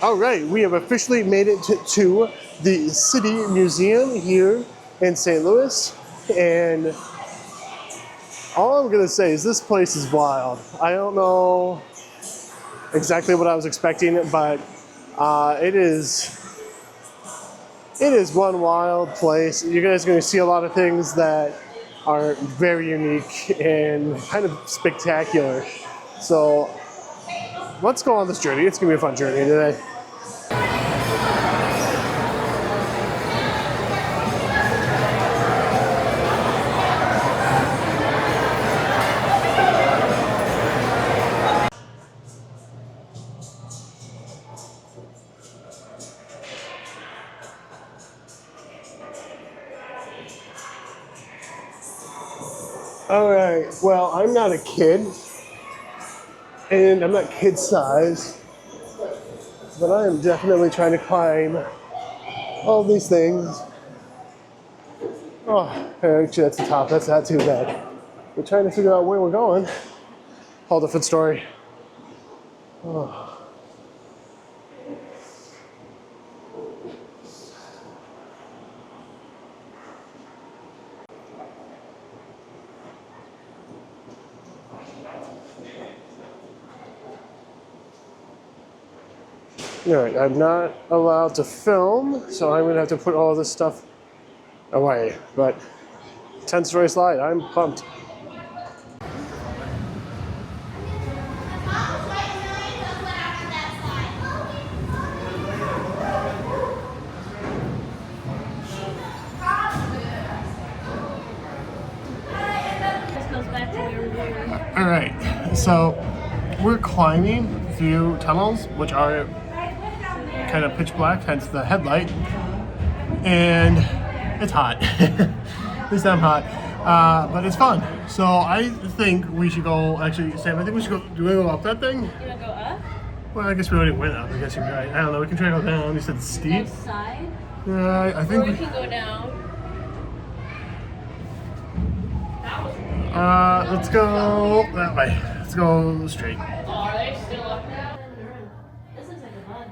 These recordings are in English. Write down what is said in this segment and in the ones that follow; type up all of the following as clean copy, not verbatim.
All right, we have officially made it to the City Museum here in St. Louis, and all I'm gonna say is this place is wild. I don't know exactly what I was expecting, but it is one wild place. You guys are gonna see a lot of things that are very unique and kind of spectacular. So let's go on this journey. It's gonna be a fun journey today. All right, well, I'm not a kid, and I'm not kid size, but I am definitely trying to climb all these things. Oh, actually, that's the top. That's not too bad. We're trying to figure out where we're going. Whole different story. Oh. All right, I'm not allowed to film, so I'm gonna have to put all this stuff away. But 10-story slide, I'm pumped. All right, so we're climbing through tunnels, which are kind of pitch black, hence the headlight, and it's hot. At least I'm hot, but it's fun. So I think we should go. Actually, Sam, I think we should go. Do we go up that thing? You wanna go up? Well, I guess we already went up. I guess you're right. I don't know. We can try to go down. You said it's steep. Side? I think. Or we can go down. Let's go that way. Let's go straight. Oh, are they still up now? This looks like a bug.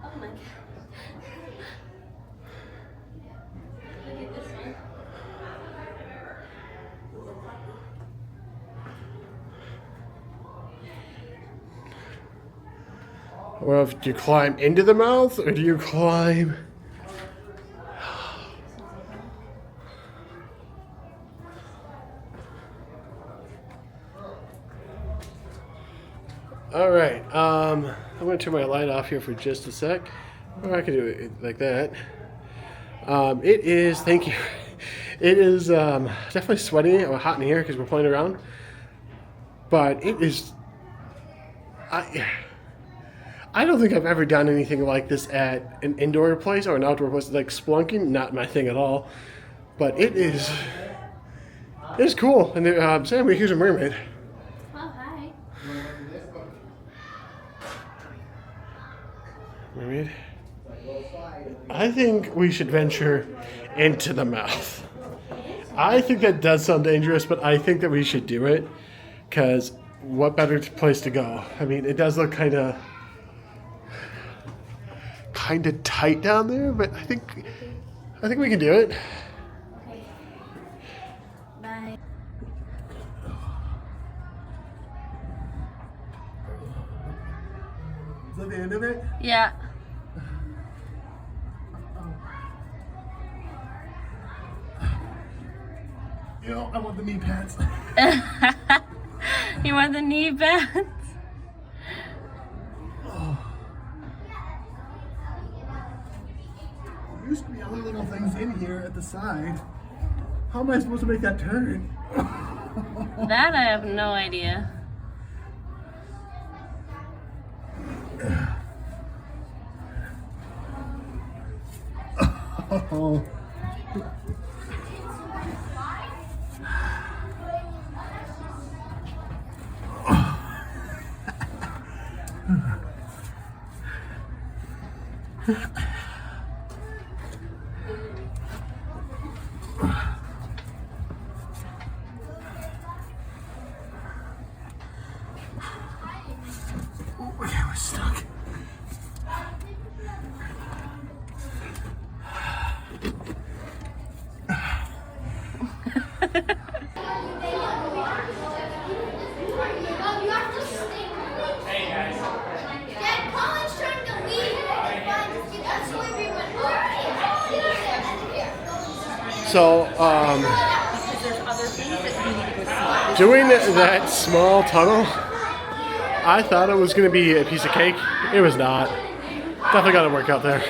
Oh my god. Look at this one. Well, do you climb into the mouth or do you climb? All right, I'm gonna turn my light off here for just a sec. Or I can do it like that. It is, thank you. It is definitely sweaty or hot in here because we're playing around. But it is, I don't think I've ever done anything like this at an indoor place or an outdoor place. Like splunking, not my thing at all. But it's cool. And Sam, here's a mermaid. Oh, hi. Mermaid. I think we should venture into the mouth. I think that does sound dangerous, but I think that we should do it because what better place to go? I mean, it does look kind of tight down there, but I think we can do it. Okay. Bye. Is that the end of it? Yeah. You know, I want the knee pads. You want the knee pads? There used to be other little things in here at the side. How am I supposed to make that turn? That I have no idea. Oh. So, Because there's other things that you need to go see. doing that small tunnel, I thought it was going to be a piece of cake. It was not. Definitely got to work out there.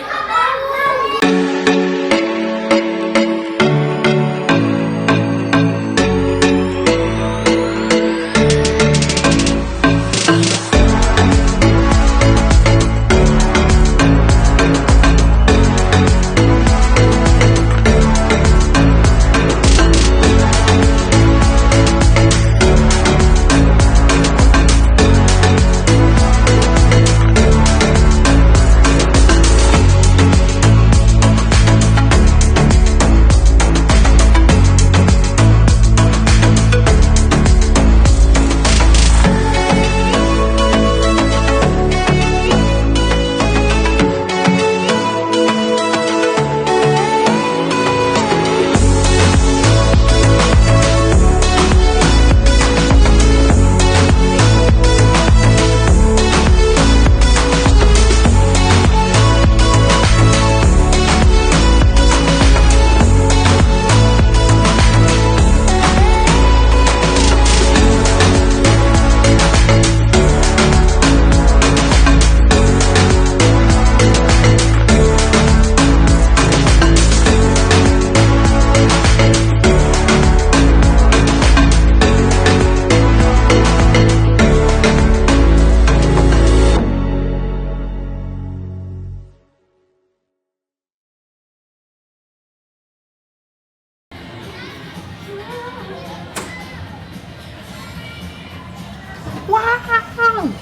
Wow!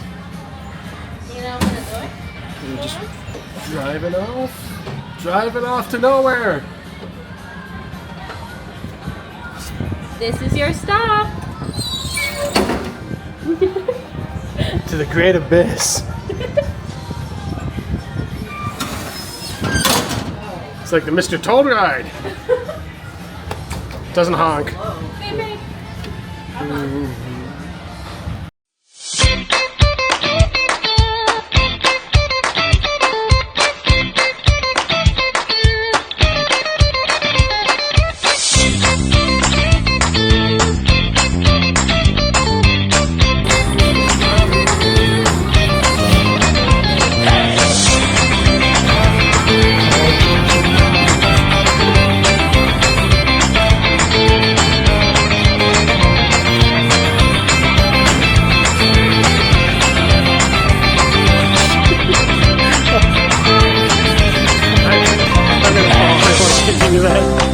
You know what I'm gonna do? We're just driving off to nowhere. This is your stop. To the great abyss. It's like the Mr. Toad ride. Doesn't honk. Beep, beep. Continue that.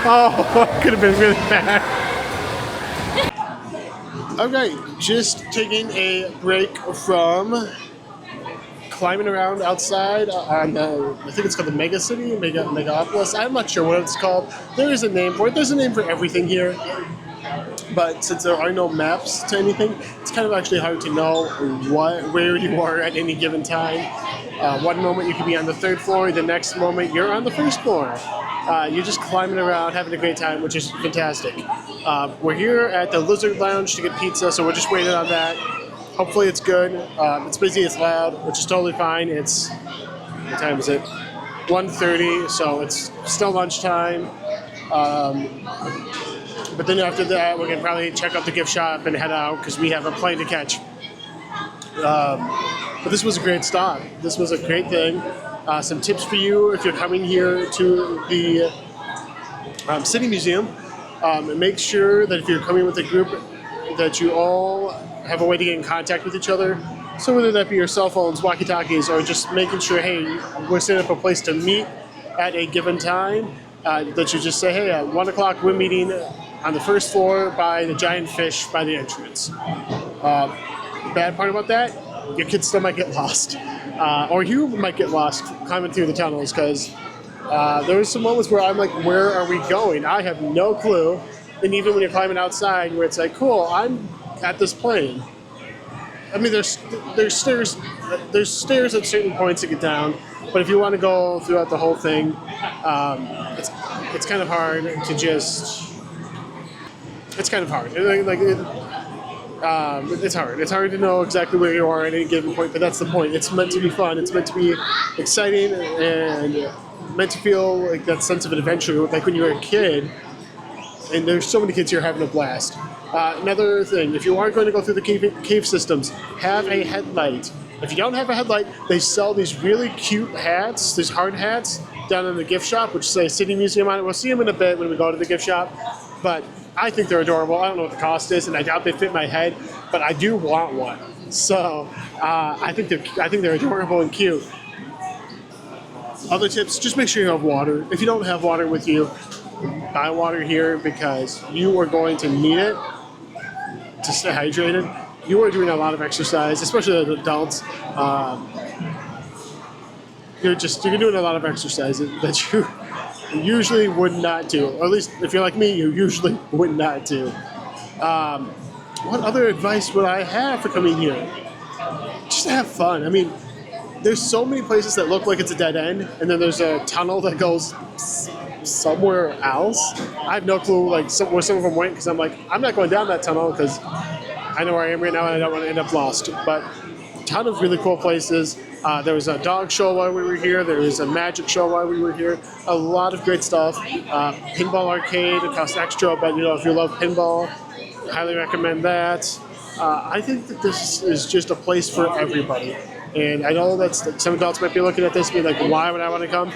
Oh, it could have been really bad. Okay, just taking a break from climbing around outside on, I think it's called the Mega City, Megapolis. I'm not sure what it's called. There is a name for it. There's a name for everything here. But since there are no maps to anything, it's kind of actually hard to know where you are at any given time. One moment you could be on the third floor, the next moment you're on the first floor. You're just climbing around, having a great time, which is fantastic. We're here at the Lizard Lounge to get pizza, so we're just waiting on that. Hopefully it's good. It's busy, it's loud, which is totally fine. What time is it? 1:30, so it's still lunchtime. But then after that, we're going to probably check out the gift shop and head out because we have a plane to catch. But this was a great stop. This was a great thing. Some tips for you if you're coming here to the City Museum. Make sure that if you're coming with a group that you all have a way to get in contact with each other. So whether that be your cell phones, walkie-talkies, or just making sure, hey, we're setting up a place to meet at a given time, that you just say, hey, at 1 o'clock we're meeting on the first floor by the giant fish by the entrance. Bad part about that, your kids still might get lost. Or you might get lost climbing through the tunnels because there was some moments where I'm like, where are we going? I have no clue. And even when you're climbing outside where it's like, cool, I'm at this plane. I mean, there's stairs at certain points to get down, but if you want to go throughout the whole thing, it's kind of hard to just. It's kind of hard. It's hard. It's hard to know exactly where you are at any given point, but that's the point. It's meant to be fun. It's meant to be exciting and meant to feel like that sense of an adventure, like when you were a kid. And there's so many kids here having a blast. Another thing, if you are going to go through the cave systems, have a headlight. If you don't have a headlight, they sell these really cute hats, these hard hats, down in the gift shop, which say City Museum on it. We'll see them in a bit when we go to the gift shop. But I think they're adorable. I don't know what the cost is, and I doubt they fit my head, but I do want one. So I think they're adorable and cute. Other tips, just make sure you have water. If you don't have water with you, buy water here because you are going to need it to stay hydrated. You are doing a lot of exercise, especially as adults. You're doing a lot of exercise that you usually would not do. Or at least if you're like me, you usually would not do. What other advice would I have for coming here? Just have fun. I mean, there's so many places that look like it's a dead end, and then there's a tunnel that goes somewhere else. I have no clue where some of them went because I'm like, I'm not going down that tunnel because I know where I am right now and I don't want to end up lost. But a ton of really cool places. There was a dog show while we were here. There was a magic show while we were here. A lot of great stuff. Pinball arcade. It costs extra, but if you love pinball, highly recommend that. I think that this is just a place for everybody. And I know that some adults might be looking at this and be like, why would I want to come?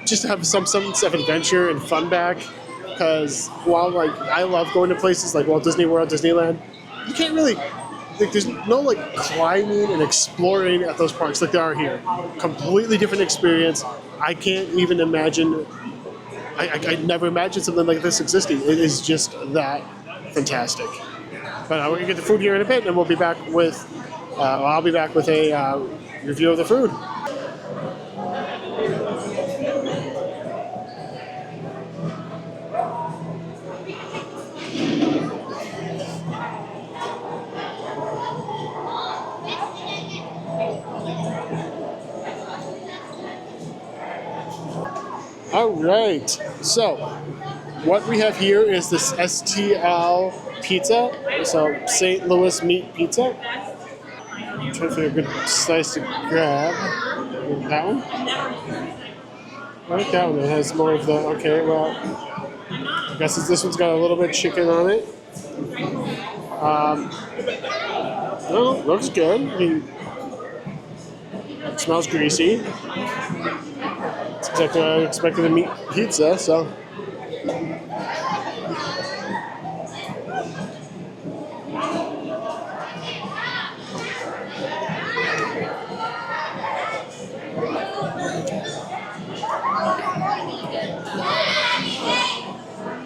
Just to have some sense of adventure and fun back. Because while I love going to places like Walt Disney World, Disneyland, you can't really, there's no climbing and exploring at those parks like there are here. Completely different experience. I can't even imagine, I never imagined something like this existing. It is just that fantastic. But we're going to get the food here in a bit and we'll be back with, I'll be back with a review of the food. All right, so what we have here is this STL pizza, so St. Louis meat pizza. I'm trying to figure a good slice to grab. That one? I like that one. It has more of the, okay, well, I guess this one's got a little bit of chicken on it. No, looks good. I mean, it smells greasy. It's exactly what I expected a meat pizza, so.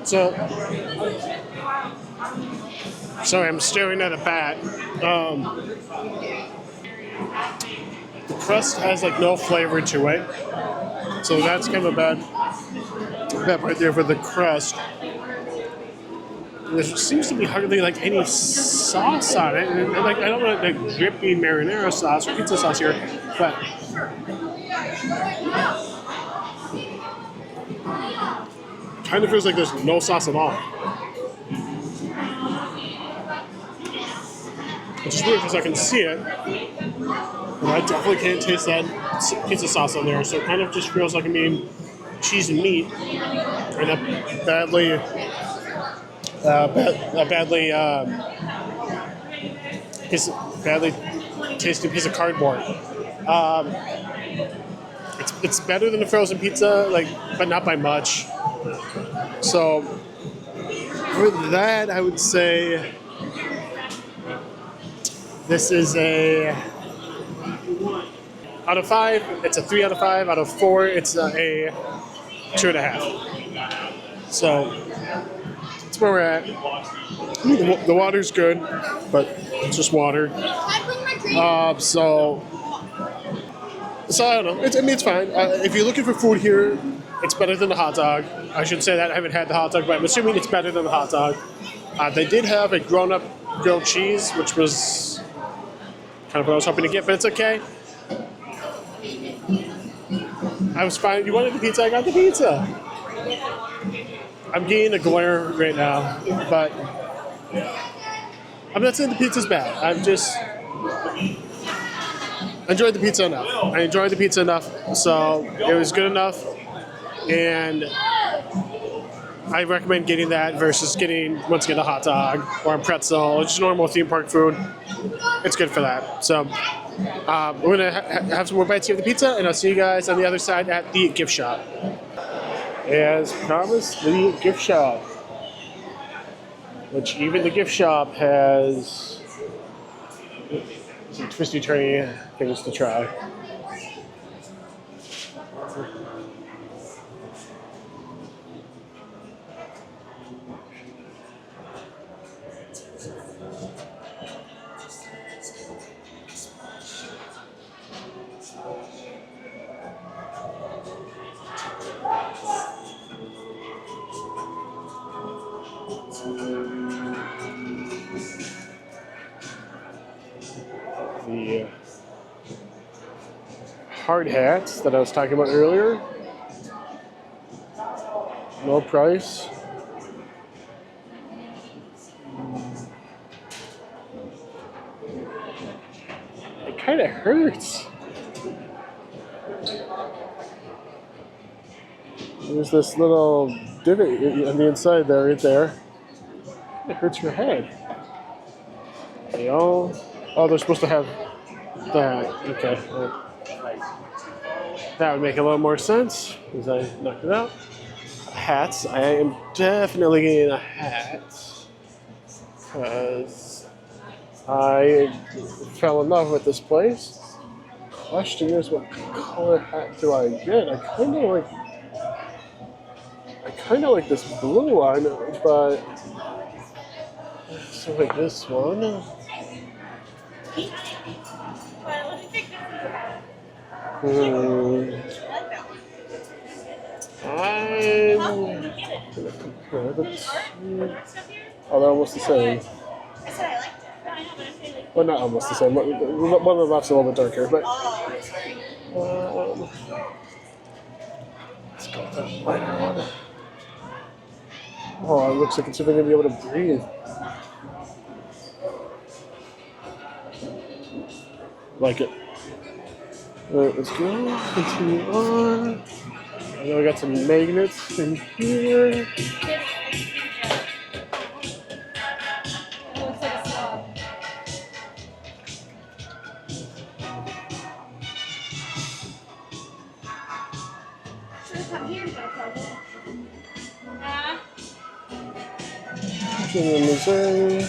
So, sorry, I'm staring at a bat. The crust has like no flavor to it, so that's kind of a bad right there for the crust. There seems to be hardly like any sauce on it. And, like I don't want like drippy marinara sauce or pizza sauce here, but kind of feels like there's no sauce at all. Which is weird because I can see it, and I definitely can't taste that pizza sauce on there. So it kind of just feels like I'm eating cheese and meat, and a badly tasting piece of cardboard. It's better than the frozen pizza, like, but not by much. So for that, I would say this is a out of 5. It's a 3 out of 5. Out of 4, it's a 2.5. So that's where we're at. The water's good, but it's just water. So I don't know. It's fine. If you're looking for food here, it's better than the hot dog. I should say that I haven't had the hot dog, but I'm assuming it's better than the hot dog. They did have a grown-up grilled cheese, which was kind of what I was hoping to get, but it's okay. I was fine. You wanted the pizza? I got the pizza. I'm getting a glare right now, but I'm not saying the pizza's bad. I'm just enjoyed the pizza enough. I enjoyed the pizza enough, so it was good enough, and I recommend getting that versus getting, once again, a hot dog or a pretzel or just normal theme park food. It's good for that. So we're going to have some more bites here of the pizza, and I'll see you guys on the other side at the gift shop. As promised, the gift shop, which even the gift shop has some twisty-turny things to try. The hard hats that I was talking about earlier. No price. It kind of hurts. There's this little divot on the inside there, right there. It hurts your head. Oh, they're supposed to have that. Okay. That would make a little more sense because I knocked it out. Hats. I am definitely getting a hat because I fell in love with this place. Question is, what color hat do I get? I kind of like this blue one, but so like this one. I'm gonna compare the two. Oh, they're almost the same. I said I liked it. Well, not almost the same. One of the lefts a little bit darker, but. Let's go with that lighter one. Oh, it looks like it's even gonna be able to breathe. Like it. Alright, let's go. Continue on. And then we got some magnets in here. In Missouri.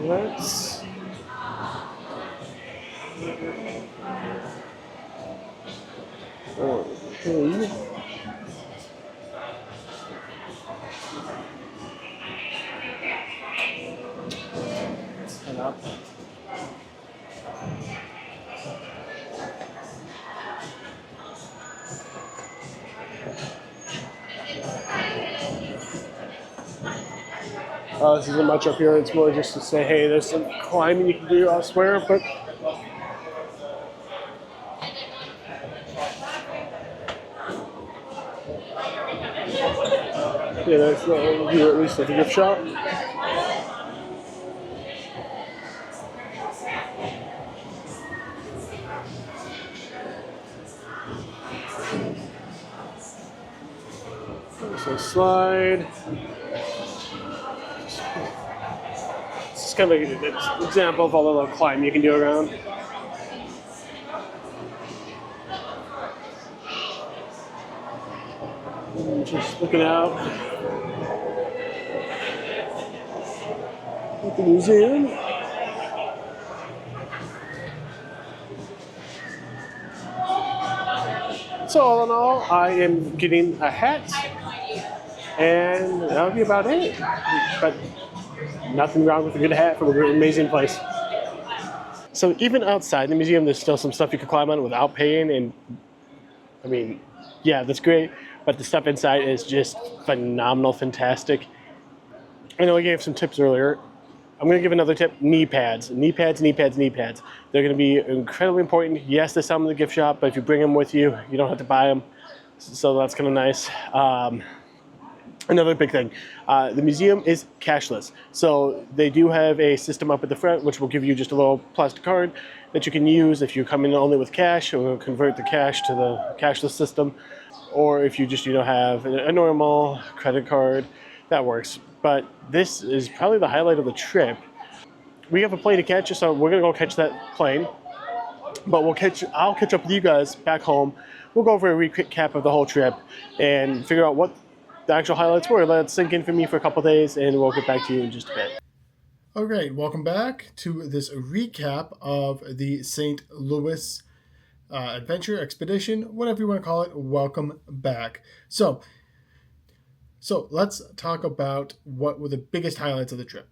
Let's. Okay. Head up. This isn't much up here. It's more just to say, hey, there's some climbing you can do elsewhere, but yeah, that's the view at least of the gift shop. So slide. It's kind of like an example of all the little climb you can do around. Just looking out at the museum. So all in all, I am getting a hat, and that would be about it. But nothing wrong with a good hat from an amazing place. So even outside the museum, there's still some stuff you can climb on without paying, and I mean, yeah, that's great. But the stuff inside is just phenomenal, fantastic. I know I gave some tips earlier. I'm going to give another tip: knee pads. Knee pads, knee pads, knee pads. They're going to be incredibly important. Yes, they sell them in the gift shop, but if you bring them with you, you don't have to buy them. So that's kind of nice. Another big thing, the museum is cashless. So they do have a system up at the front, which will give you just a little plastic card that you can use if you come in only with cash, or convert the cash to the cashless system. Or if you just, have a normal credit card, that works. But this is probably the highlight of the trip. We have a plane to catch, so we're gonna go catch that plane. But I'll catch up with you guys back home. We'll go over a recap of the whole trip and figure out what the actual highlights were. Let it sink in for me for a couple days, and we'll get back to you in just a bit. All right, welcome back to this recap of the St. Louis adventure, expedition, whatever you want to call it. Welcome back. So let's talk about what were the biggest highlights of the trip.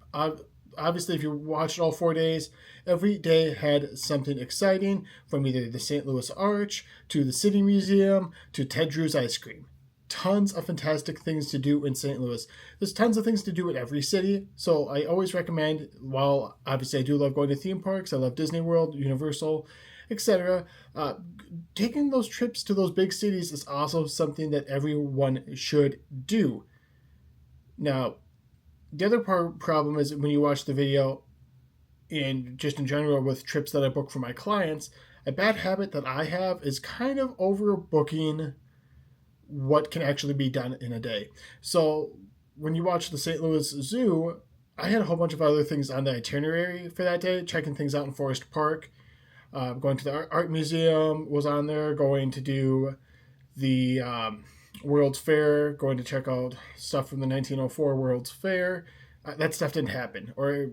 Obviously, if you watched all 4 days, every day had something exciting, from either the St. Louis Arch to the City Museum to Ted Drew's ice cream. Tons of fantastic things to do in St. Louis. There's tons of things to do in every city, so I always recommend, while obviously I do love going to theme parks, I love Disney World, Universal, etc., taking those trips to those big cities is also something that everyone should do. Now, the other problem is when you watch the video, and just in general with trips that I book for my clients, a bad habit that I have is kind of overbooking what can actually be done in a day. So when you watch the St. Louis Zoo, I had a whole bunch of other things on the itinerary for that day, checking things out in Forest Park, going to the art museum was on there, going to do the World's Fair, going to check out stuff from the 1904 World's Fair. That stuff didn't happen, or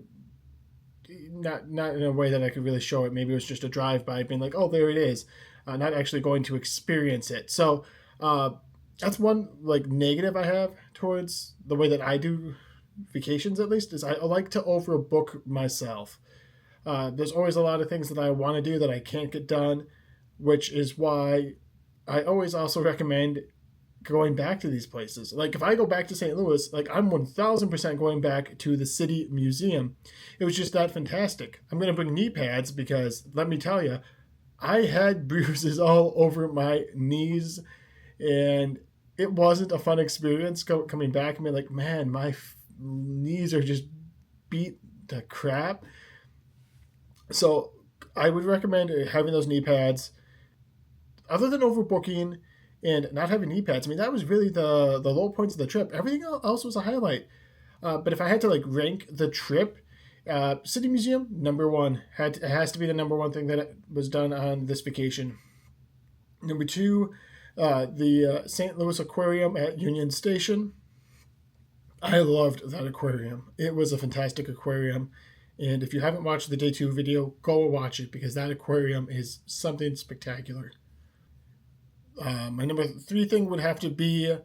not in a way that I could really show it. Maybe it was just a drive-by, being like, oh, there it is, not actually going to experience it. So that's one negative I have towards the way that I do vacations, at least, is I like to overbook myself. There's always a lot of things that I want to do that I can't get done, which is why I always also recommend going back to these places. Like if I go back to St. Louis, I'm 1000% going back to the City Museum. It was just that fantastic. I'm going to bring knee pads because let me tell you, I had bruises all over my knees, and it wasn't a fun experience coming back and being like, man, my knees are just beat to crap. So I would recommend having those knee pads. Other than overbooking and not having knee pads, I mean, that was really the low points of the trip. Everything else was a highlight. But if I had to rank the trip, City Museum, number one. It has to be the number one thing that was done on this vacation. Number two, the St. Louis Aquarium at Union Station. I loved that aquarium. It was a fantastic aquarium. And if you haven't watched the day 2 video, go watch it because that aquarium is something spectacular. My number 3 thing would have to be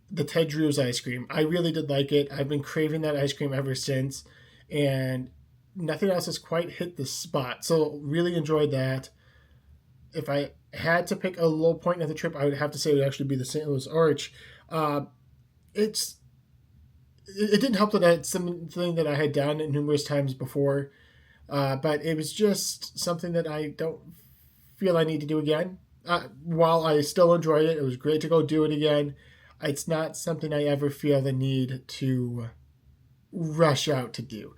the Ted Drew's ice cream. I really did like it. I've been craving that ice cream ever since. And nothing else has quite hit the spot. So really enjoyed that. If I had to pick a low point of the trip, I would have to say it would actually be the St. Louis Arch. It didn't help that it's something that I had done numerous times before, but it was just something that I don't feel I need to do again. While I still enjoyed it, it was great to go do it again. It's not something I ever feel the need to rush out to do.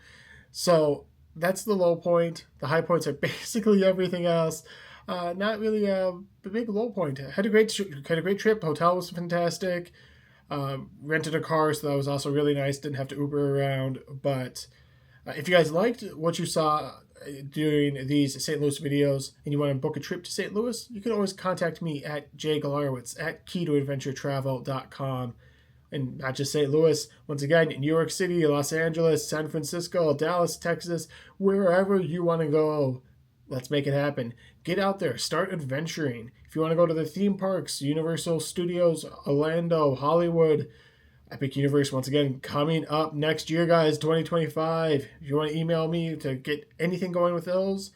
So that's the low point. The high points are basically everything else. Not really a big low point. Had a great trip. Hotel was fantastic. Rented a car, so that was also really nice. Didn't have to Uber around. But if you guys liked what you saw during these St. Louis videos and you want to book a trip to St. Louis, you can always contact me at jgalarowitz at keytoadventuretravel.com. And not just St. Louis, once again, New York City, Los Angeles, San Francisco, Dallas, Texas, wherever you want to go. Let's make it happen. Get out there. Start adventuring. If you want to go to the theme parks, Universal Studios, Orlando, Hollywood, Epic Universe, once again, coming up next year, guys, 2025. If you want to email me to get anything going with those,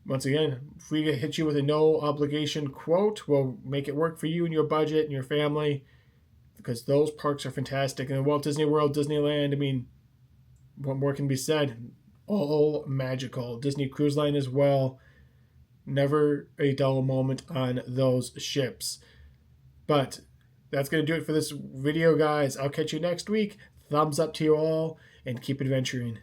once again, if we hit you with a no obligation quote, we'll make it work for you and your budget and your family because those parks are fantastic. And Walt Disney World, Disneyland, I mean, what more can be said? All magical. Disney Cruise Line as well. Never a dull moment on those ships. But that's going to do it for this video, guys. I'll catch you next week. Thumbs up to you all, and keep adventuring.